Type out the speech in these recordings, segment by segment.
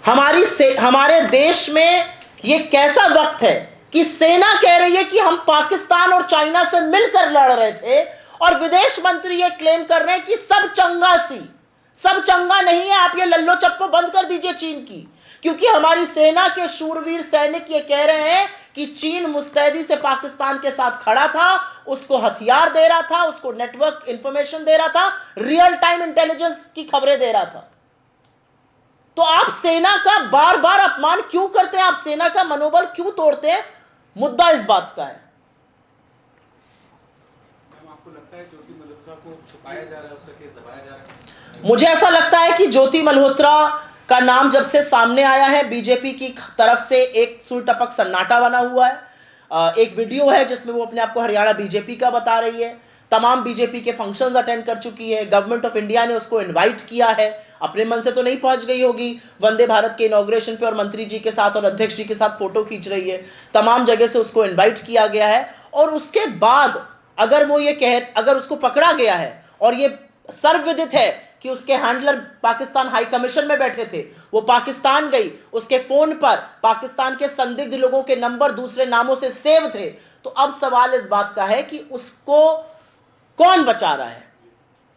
हमारे देश में ये कैसा वक्त है कि सेना कह रही है कि हम पाकिस्तान और चाइना से मिलकर लड़ रहे थे, और विदेश मंत्री ये क्लेम कर रहे हैं कि सब चंगा नहीं है, आप ये लल्लो चप्पो बंद कर दीजिए चीन की। क्योंकि हमारी सेना के शूरवीर सैनिक ये कह रहे हैं कि चीन मुस्तैदी से पाकिस्तान के साथ खड़ा था, उसको हथियार दे रहा था, उसको नेटवर्क इंफॉर्मेशन दे रहा था, रियल टाइम इंटेलिजेंस की खबरें दे रहा था। तो आप सेना का बार बार अपमान क्यों करते हैं? आप सेना का मनोबल क्यों तोड़ते हैं? मुद्दा इस बात का है। आपको लगता है ज्योति मल्होत्रा को छुपाया जा रहा है, उसका केस दबाया जा रहा है? मुझे ऐसा लगता है कि ज्योति मल्होत्रा का नाम जब से सामने आया है, बीजेपी की तरफ से एक सुई टपक सन्नाटा बना हुआ है। एक वीडियो है जिसमें वो अपने आप को हरियाणा बीजेपी का बता रही है, तमाम बीजेपी के फंक्शंस अटेंड कर चुकी है, गवर्नमेंट ऑफ इंडिया ने उसको इनवाइट किया है, अपने मन से तो नहीं पहुंच गई होगी वंदे भारत के इनॉग्रेशन पे, और मंत्री जी के साथ और अध्यक्ष जी के साथ फोटो खींच रही है, तमाम जगह से उसको इनवाइट किया गया है। और उसके बाद अगर उसको पकड़ा गया है, और ये सर्वविदित है कि उसके हैंडलर पाकिस्तान हाई कमीशन में बैठे थे, वो पाकिस्तान गई, उसके फोन पर पाकिस्तान के संदिग्ध लोगों के नंबर दूसरे नामों से सेव थे, तो अब सवाल इस बात का है कि उसको कौन बचा रहा है,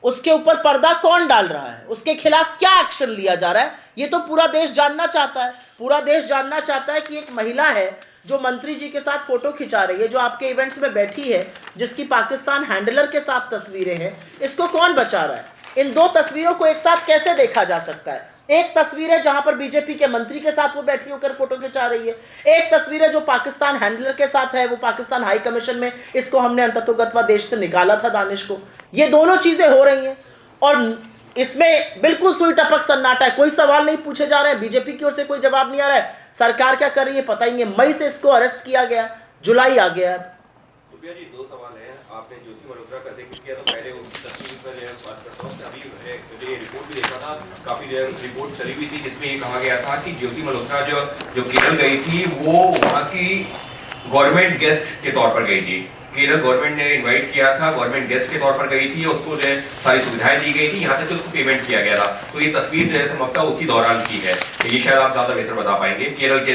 उसके ऊपर पर्दा कौन डाल रहा है, उसके खिलाफ क्या एक्शन लिया जा रहा है, ये तो पूरा देश जानना चाहता है। पूरा देश जानना चाहता है कि एक महिला है जो मंत्री जी के साथ फोटो खिंचा रही है, जो आपके इवेंट्स में बैठी है, जिसकी पाकिस्तान हैंडलर के साथ तस्वीरें हैं, इसको कौन बचा रहा है? इन दो तस्वीरों को एक साथ कैसे देखा जा सकता है? एक तस्वीर है जहां पर बीजेपी के मंत्री के साथ वो बैठी होकर फोटो खिंचा रही है, एक तस्वीर है जो पाकिस्तान हैंडलर के साथ है, वो पाकिस्तान हाई कमीशन में, इसको हमने अंततोगत्वा देश से निकाला था दानिश को। ये दोनों चीजें हो रही हैं और इसमें बिल्कुल सुई टपक सन्नाटा है, कोई सवाल नहीं पूछे जा रहे हैं, बीजेपी की ओर से कोई जवाब नहीं आ रहा है। सरकार क्या कर रही है पता ही नहीं है। मई से इसको अरेस्ट किया गया, जुलाई आ गया। सुप्रिया जी, दो सवाल हैं। आपने ज्योति मल्होत्रा का जिक्र किया तो पहले उसकी तस्वीर पर बात करता हूँ। अभी ये रिपोर्ट भी देखा था, काफी देर रिपोर्ट चली हुई थी जिसमें ये कहा गया था कि ज्योति मल्होत्रा जो केरल गई थी वो वहाँ की गवर्नमेंट गेस्ट के तौर पर गई थी। केरल गवर्नमेंट ने इनवाइट किया था, गवर्नमेंट गेस्ट के तौर पर गई थी, उसको जो है सारी सुविधाएं दी गई थी, यहाँ तक उसको पेमेंट किया गया था। तो ये तस्वीर जो है संभवतः उसी दौरान की है, ये शायद आप ज्यादा बेहतर बता पाएंगे, केरल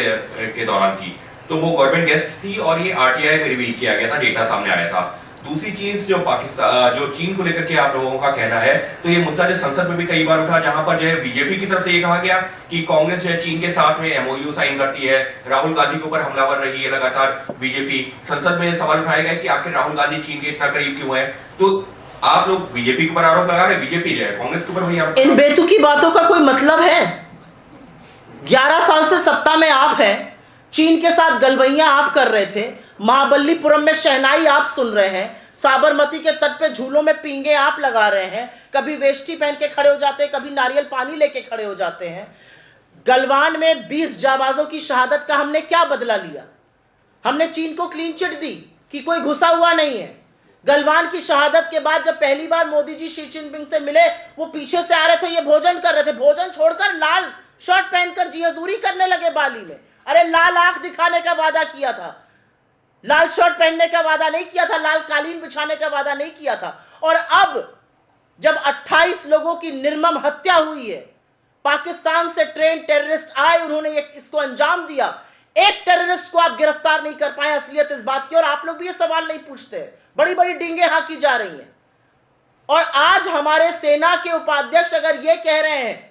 के दौरान की। तो वो गवर्नमेंट गेस्ट थी और ये आरटीआई में रिवील किया गया था, डेटा सामने आया था। दूसरी चीज जो चीन को लेकर के आप लोगों का कहना है, तो ये मुद्दा जो संसद में भी कई बार उठा, जहां पर जो है बीजेपी की तरफ से ये कहा गया कि कांग्रेस जो है चीन के साथ में एमओयू साइन करती है, राहुल गांधी के ऊपर हमलावर रही है लगातार बीजेपी। संसद में सवाल उठाया गया कि आखिर राहुल गांधी चीन के इतना करीब क्यों है। तो आप लोग बीजेपी के ऊपर आरोप लगा रहे हैं, बीजेपी जो है कांग्रेस के ऊपर वही आरोप। इन बेतुकी बातों का कोई मतलब है? 11 साल से सत्ता में आप हैं, चीन के साथ गलबैया आप कर रहे थे, महाबलीपुरम में शहनाई आप सुन रहे हैं, साबरमती के तट पे झूलों में पींगे आप लगा रहे हैं, कभी वेष्टी पहन के खड़े हो जाते हैं, कभी नारियल पानी लेके खड़े हो जाते हैं। गलवान में 20 जाबाजों की शहादत का हमने क्या बदला लिया? हमने चीन को क्लीन चिट दी कि कोई घुसा हुआ नहीं है। गलवान की शहादत के बाद जब पहली बार मोदी जी शी जिनपिंग से मिले, वो पीछे से आ रहे थे, ये भोजन कर रहे थे, भोजन छोड़कर लाल शर्ट पहनकर जी हजूरी करने लगे बाली में। अरे लाल आंख दिखाने का वादा किया था, लाल शर्ट पहनने का वादा नहीं किया था, लाल कालीन बिछाने का वादा नहीं किया था। और अब जब 28 लोगों की निर्मम हत्या हुई है, पाकिस्तान से ट्रेन टेररिस्ट आए, उन्होंने इसको अंजाम दिया, एक टेररिस्ट को आप गिरफ्तार नहीं कर पाए। असलियत इस बात की, और आप लोग भी ये सवाल नहीं पूछते, बड़ी बड़ी डींगे हाँकी जा रही हैं। और आज हमारे सेना के उपाध्यक्ष अगर ये कह रहे हैं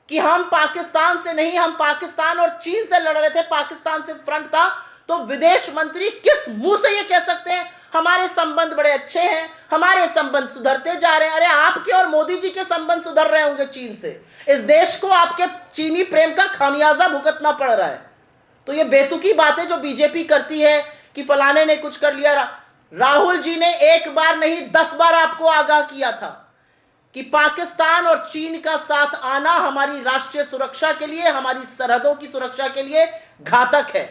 कि हम पाकिस्तान से नहीं, हम पाकिस्तान और चीन से लड़ रहे थे, पाकिस्तान से फ्रंट था, तो विदेश मंत्री किस मुंह से ये कह सकते हैं हमारे संबंध बड़े अच्छे हैं, हमारे संबंध सुधरते जा रहे हैं? अरे आपके और मोदी जी के संबंध सुधर रहे होंगे चीन से, इस देश को आपके चीनी प्रेम का खामियाजा भुगतना पड़ रहा है। तो ये बेतुकी बातें जो बीजेपी करती है कि फलाने ने कुछ कर लिया, राहुल जी ने एक बार नहीं 10 बार आपको आगाह किया था कि पाकिस्तान और चीन का साथ आना हमारी राष्ट्रीय सुरक्षा के लिए, हमारी सरहदों की सुरक्षा के लिए घातक है।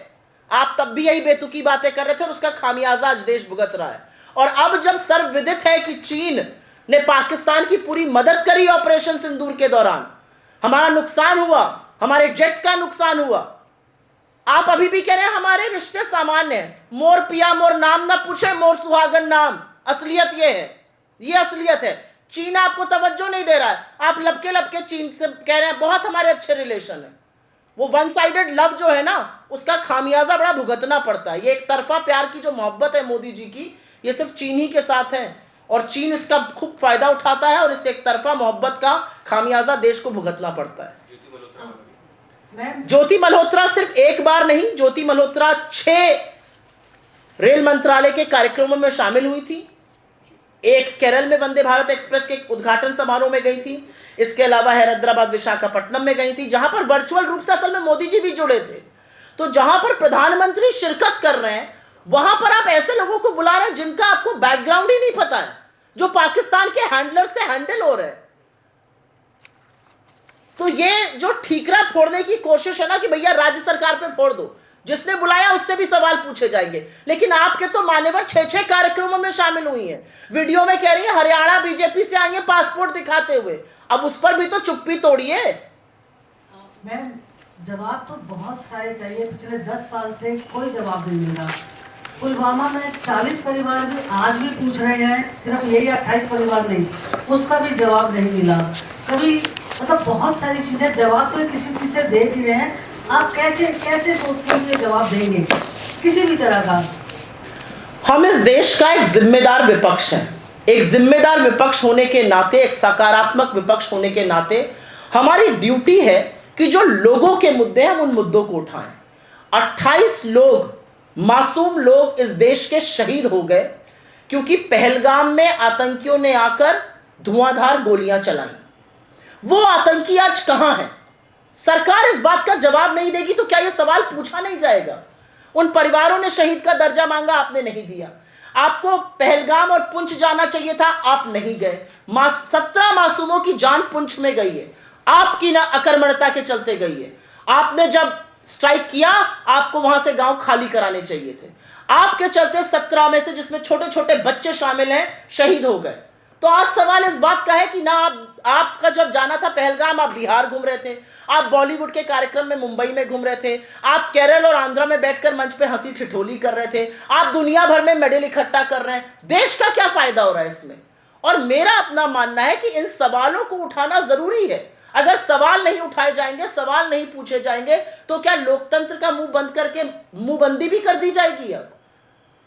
आप तब भी यही बेतुकी बातें कर रहे थे और उसका खामियाजा आज देश भुगत रहा है। और अब जब सर्वविदित है कि चीन ने पाकिस्तान की पूरी मदद करी ऑपरेशन सिंदूर के दौरान, हमारा नुकसान हुआ, हमारे जेट्स का नुकसान हुआ, आप अभी भी कह रहे हैं हमारे रिश्ते सामान्य हैं। मोर पिया मोर नाम ना पूछे, मोर सुहागन नाम। असलियत ये है, ये असलियत है। चीन आपको तवज्जो नहीं दे रहा है, आप लपके लपके चीन से कह रहे हैं बहुत हमारे अच्छे रिलेशन है। वो वन साइडेड लव जो है ना, उसका खामियाजा बड़ा भुगतना पड़ता है। ये एक तरफा प्यार की जो मोहब्बत है मोदी जी की, ये सिर्फ चीन ही के साथ है, और चीन इसका खूब फायदा उठाता है, और इस एक तरफा मोहब्बत का खामियाजा देश को भुगतना पड़ता है। ज्योति मल्होत्रा सिर्फ एक बार नहीं, ज्योति मल्होत्रा 6 रेल मंत्रालय के कार्यक्रमों में शामिल हुई थी। एक केरल में वंदे भारत एक्सप्रेस के उद्घाटन समारोह में गई थी। इसके अलावा हैदराबाद विशाखापट्टनम में गई थी, जहां पर वर्चुअल रूप से असल में मोदी जी भी जुड़े थे। तो जहां पर प्रधानमंत्री शिरकत कर रहे हैं, वहां पर आप ऐसे लोगों को बुला रहे हैं जिनका आपको बैकग्राउंड ही नहीं पता है, जो पाकिस्तान के हैंडलर से हैंडल हो रहे हैं। तो ये जो ठीकरा फोड़ने की कोशिश है ना कि भैया राज्य सरकार पे फोड़ दो, जिसने बुलाया उससे भी सवाल पूछे जाएंगे। लेकिन आपके तो मान्यवर 6 कार्यक्रमों में शामिल हुई हैं। वीडियो में कह रही है हरियाणा बीजेपी से आएंगे पासपोर्ट दिखाते हुए, अब उस पर भी तो चुप्पी तोड़िए। मैम, जवाब तो बहुत सारे चाहिए, पिछले 10 साल से कोई जवाब नहीं मिल रहा। पुलवामा में 40 परिवार भी आज भी पूछ रहे हैं, सिर्फ यही 28 परिवार नहीं, उसका भी जवाब नहीं मिला। कभी मतलब बहुत सारी चीजें, जवाब तो किसी चीज से दे ही रहे हैं। आप कैसे सोचते हैं कि जवाब देंगे किसी भी तरह का? हम इस देश का एक जिम्मेदार विपक्ष है। एक जिम्मेदार विपक्ष होने के नाते, एक सकारात्मक विपक्ष होने के नाते हमारी ड्यूटी है कि जो लोगों के मुद्दे हैं हम उन मुद्दों को उठाएं। 28 लोग, मासूम लोग इस देश के शहीद हो गए क्योंकि पहलगाम में आतंकियों ने आकर धुआंधार गोलियां चलाई। वो आतंकी आज कहां हैं? सरकार इस बात का जवाब नहीं देगी तो क्या यह सवाल पूछा नहीं जाएगा? उन परिवारों ने शहीद का दर्जा मांगा, आपने नहीं दिया। आपको पहलगाम और पुंछ जाना चाहिए था, आप नहीं गए। 17 मासूमों की जान पुंछ में गई है, आपकी ना अकर्मण्यता के चलते गई है। आपने जब स्ट्राइक किया, आपको वहां से गांव खाली कराने चाहिए थे। आपके चलते 17 में से, जिसमें छोटे छोटे बच्चे शामिल हैं, शहीद हो गए। तो आज सवाल इस बात का है कि ना आपका जब जाना था पहलगाम, आप बिहार घूम रहे थे, आप बॉलीवुड के कार्यक्रम में मुंबई में घूम रहे थे, आप केरल और आंध्र में बैठकर मंच पे हंसी ठिठोली कर रहे थे, आप दुनिया भर में मेडल इकट्ठा कर रहे हैं। देश का क्या फायदा हो रहा है इसमें? और मेरा अपना मानना है कि इन सवालों को उठाना जरूरी है। अगर सवाल नहीं उठाए जाएंगे, सवाल नहीं पूछे जाएंगे, तो क्या लोकतंत्र का मुंह बंद करके मुंहबंदी भी कर दी जाएगी? अब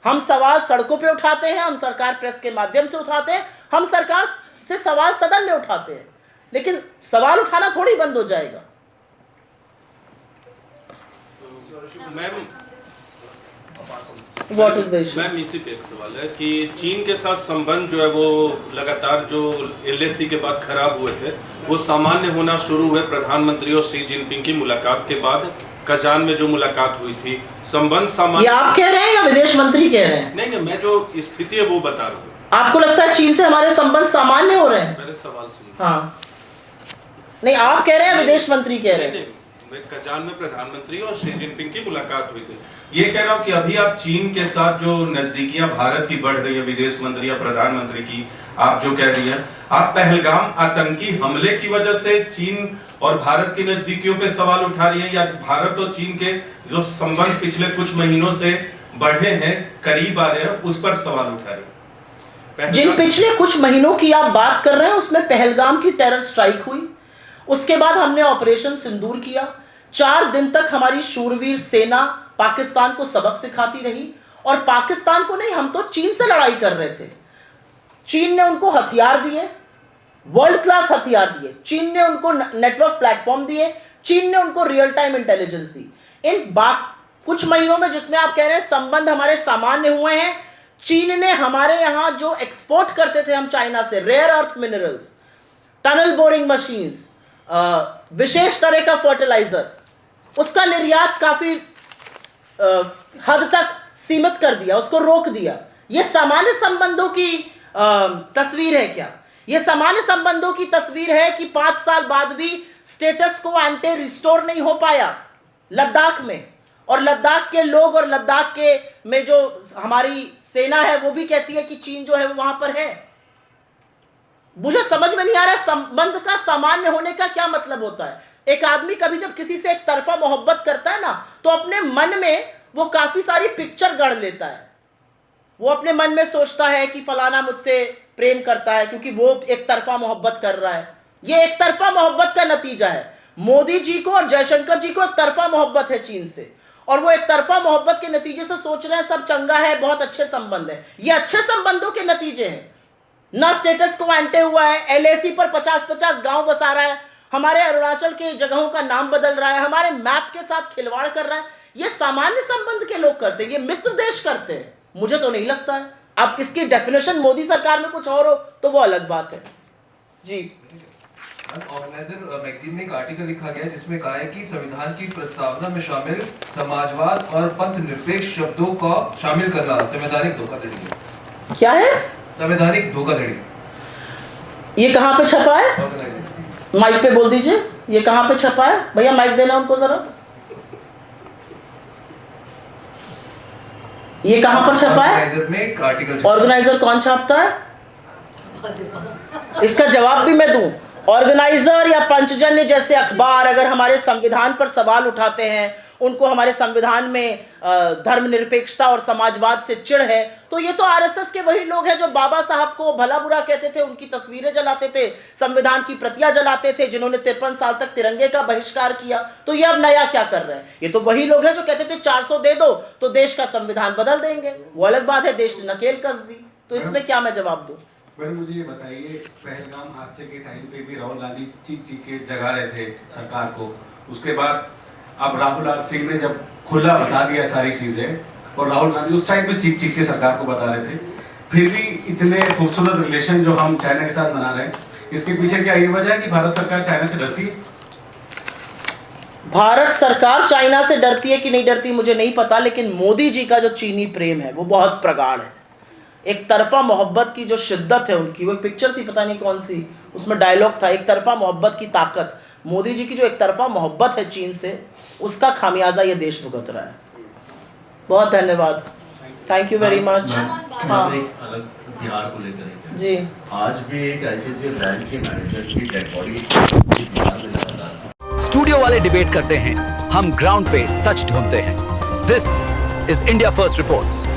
हम सवाल सड़कों पे उठाते हैं, हम सरकार प्रेस के माध्यम से उठाते हैं, हम सरकार से सवाल सदन में उठाते हैं, लेकिन सवाल उठाना थोड़ी बंद हो जाएगा। Ma'am, What is the issue? Ma'am इसी पे एक सवाल है कि चीन के साथ संबंध जो है वो लगातार जो LAC के बाद खराब हुए थे, वो सामान्य होना शुरू हुए प्रधानमंत्री और शी जिनपिंग की मुलाकात के बाद। कजान में जो मुलाकात हुई थी, संबंध सामान्य। ये आप कह रहे हैं या विदेश मंत्री कह रहे हैं? नहीं, मैं जो स्थिति है वो बता रहा हूँ। आपको लगता है चीन से हमारे संबंध सामान्य हो रहे हैं? मेरे सवाल सुनिए। हाँ, नहीं, आप कह रहे हैं, विदेश मंत्री कह रहे हैं। मैं कजान में प्रधानमंत्री और शी जिनपिंग की मुलाकात हुई थी, ये कह रहा हूँ कि अभी आप चीन के साथ जो नजदीकियां भारत की बढ़ रही है, विदेश मंत्री या प्रधानमंत्री की, आप जो कह रही हैं, आप पहलगाम आतंकी हमले की वजह से चीन और भारत की नजदीकियों पे सवाल उठा रही है, या भारत और चीन के जो संबंध पिछले कुछ महीनों से बढ़े हैं, करीब आ रहे हैं, उस पर सवाल उठा रही है? जिन पिछले कुछ महीनों की आप बात कर रहे हैं, उसमें पहलगाम की टेरर स्ट्राइक हुई, उसके बाद हमने ऑपरेशन सिंदूर किया। 4 दिन तक हमारी शूरवीर सेना पाकिस्तान को सबक सिखाती रही, और पाकिस्तान को नहीं, हम तो चीन से लड़ाई कर रहे थे। चीन ने उनको हथियार दिए, वर्ल्ड क्लास हथियार दिए, चीन ने उनको नेटवर्क प्लेटफॉर्म दिए, चीन ने उनको रियल टाइम इंटेलिजेंस दी। इन कुछ महीनों में जिसमें आप कह रहे हैं संबंध हमारे सामान्य हुए हैं, चीन ने हमारे यहां जो एक्सपोर्ट करते थे हम चाइना से, rare earth minerals, tunnel boring machines, विशेष तरह का फर्टिलाइजर, उसका निर्यात काफी हद तक सीमित कर दिया, उसको रोक दिया। यह सामान्य संबंधों की तस्वीर है क्या? यह सामान्य संबंधों की तस्वीर है कि 5 साल बाद भी स्टेटस को एंटे रिस्टोर नहीं हो पाया लद्दाख में, और लद्दाख के लोग और लद्दाख के में जो हमारी सेना है वो भी कहती है कि चीन जो है वो वहां पर है। मुझे समझ में नहीं आ रहा है संबंध का सामान्य होने का क्या मतलब होता है। एक आदमी कभी जब किसी से एक तरफा मोहब्बत करता है ना, तो अपने मन में वो काफी सारी पिक्चर गढ़ लेता है। वो अपने मन में सोचता है कि फलाना मुझसे प्रेम करता है क्योंकि वो एक तरफा मोहब्बत कर रहा है। ये एक तरफा मोहब्बत का नतीजा है। मोदी जी को और जयशंकर जी को एक तरफा मोहब्बत है चीन से, और वो एक तरफा मोहब्बत के नतीजे से सोच रहे हैं सब चंगा है, बहुत अच्छे संबंध है। ये अच्छे संबंधों के नतीजे हैं, ना स्टेटस को एंटे हुआ है, एलएसी पर 50-50 गांव बसा रहा है, हमारे अरुणाचल के जगहों का नाम बदल रहा है, हमारे मैप के साथ खिलवाड़ कर रहा है। ये सामान्य संबंध के लोग करते हैं, ये मित्र देश करते हैं, मुझे तो नहीं लगता है। अब इसकी डेफिनेशन मोदी सरकार में कुछ और हो तो वो अलग बात है। जी ऑर्गेनाइजर मैगजीन में एक आर्टिकल लिखा गया है जिसमें कहा है कि संविधान की प्रस्तावना में शामिल समाजवाद और पंथ निरपेक्ष शब्दों का शामिल करना संवैधानिक धोखाधड़ी है। क्या है? संवैधानिक धोखाधड़ी। ये कहाँ पे छपा है? ऑर्गेनाइजर माइक पे बोल दीजिए, ये कहाँ पे छपा है? भैया माइक देना उनको जरा। ये कहाँ पर छपा है? ऑर्गेनाइजर में एक आर्टिकल छपा है। ऑर्गेनाइजर कौन छापता है? इसका जवाब भी मैं दूं। ऑर्गेनाइजर या पंचजन्य जैसे अखबार अगर हमारे संविधान पर सवाल उठाते हैं, उनको हमारे संविधान में धर्मनिरपेक्षता और समाजवाद से चिढ़ है, तो ये तो आरएसएस के वही लोग हैं जो बाबा साहब को भला बुरा कहते थे, उनकी तस्वीरें जलाते थे, संविधान की प्रतियां जलाते थे, जिन्होंने 53 साल तक तिरंगे का बहिष्कार किया। तो ये अब नया क्या कर रहे हैं? ये तो वही लोग हैं जो कहते थे 400 दे दो तो देश का संविधान बदल देंगे। वो अलग बात है, देश ने नकेल कस दी। तो इसमें क्या मैं जवाब दूं? मैडम मुझे ये बताइए, पहलगाम हादसे के टाइम पे भी राहुल गांधी चीख के जगा रहे थे सरकार को, उसके बाद अब राहुल सिंह ने जब खुला बता दिया सारी चीजें, और राहुल गांधी उस टाइम पे चीख के सरकार को बता रहे थे, फिर भी इतने खूबसूरत रिलेशन जो हम चाइना के साथ बना रहे हैं, इसके पीछे क्या ये वजह है कि भारत सरकार चाइना से डरती है? भारत सरकार चाइना से डरती है कि नहीं डरती मुझे नहीं पता, लेकिन मोदी जी का जो चीनी प्रेम है वो बहुत प्रगाढ़ है। एक तरफा मोहब्बत की जो शिद्दत है उनकी, वो एक पिक्चर थी पता नहीं कौन सी, उसमें डायलॉग था, एक तरफा मोहब्बत की ताकत। मोदी जी की जो एक तरफा मोहब्बत है चीन से, उसका खामियाजा ये देश भुगत रहा है। बहुत धन्यवाद, थैंक यू वेरी मच। हाँ अलग बिहार को लेकर है जी, आज भी एक ऐसे ब्रांड के मैनेजर की डेड बॉडी बिहार में लगातार। स्टूडियो वाले डिबेट करते हैं, हम ग्राउंड पे सच ढूंढते हैं। This is India first reports.